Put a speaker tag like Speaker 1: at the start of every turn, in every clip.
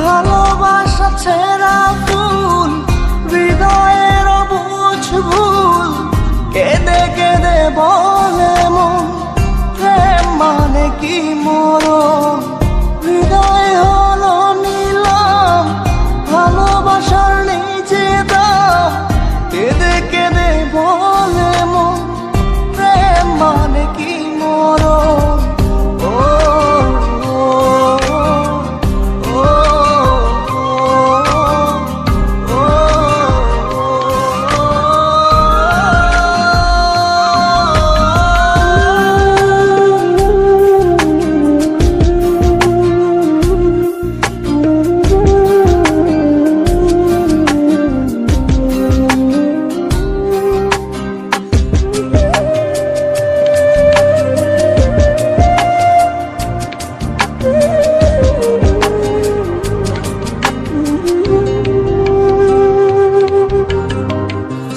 Speaker 1: ভালোবাসা ছেঁড়া ফুল, হৃদয়ের অবুঝ ভুল, কেঁদে কেঁদে বলে মন প্রেম মানে কি মরণ। হৃদয় হলো নিলাম, ভালোবাসার নিজে দাম, কেঁদে কেঁদে বলে মন প্রেম মানে কি মরণ।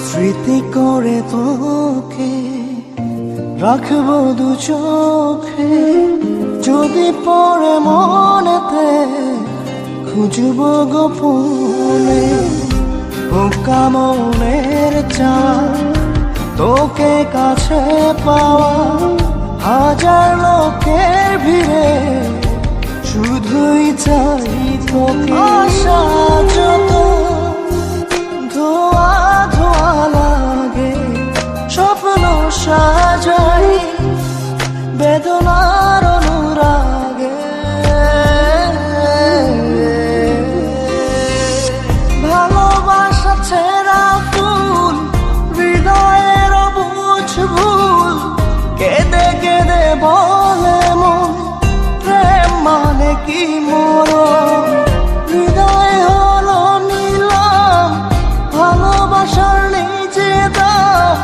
Speaker 1: স্মৃতি করে তোকে রাখবো দু চোখে, যদি পড়ে মনেতে খুঁজবো গোপনে। বোকা মনের চায় তোকে কাছে পাওয়া, হাজার লোকের ভিড়ে শুধুই চাই তোকে। আশা যত ধোয়া ধোয়া লাগে, স্বপ্ন সাজাই বেদনার অনুরাগে। ভালোবাসা ছেঁড়া ফুল, হৃদয়ের অবুঝ ভুল, কেঁদে কেঁদে বলে মন প্রেম মানে কি মরণ। হৃদয় হলো নিলাম, ভালোবাসার নিজে দাম,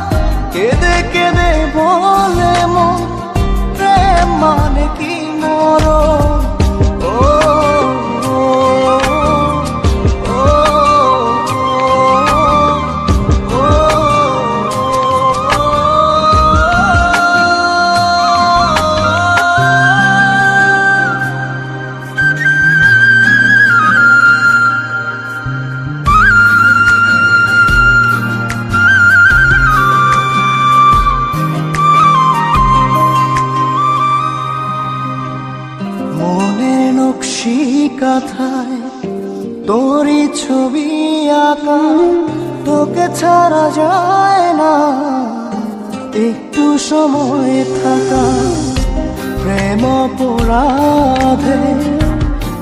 Speaker 1: কেঁদে কেঁদে বলে মন প্রেম মানে কি মরণ। কথায় তোরই ছবি আঁকা, তোকে ছাড়া যায় না একটু সময় থাকা। প্রেম অপরাধে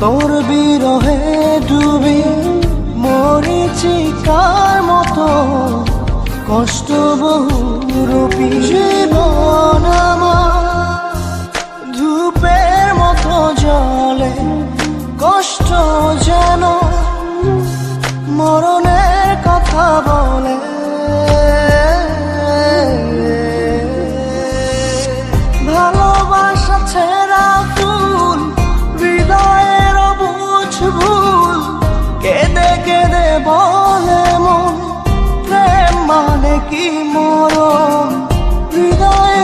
Speaker 1: তোর বিরহে ডুবি, মরিচিকার মতো কষ্ট বহুরূপী। জীবন আমার ধূপের মতো জলে, কষ্ট যেন মরণের কথা বলে। ভালোবাসা ছেঁড়া ফুল, হৃদয়ের অবুঝ ভুল, কেঁদে কেঁদে বলে মন প্রেম মানে কি মরণ। হৃদয়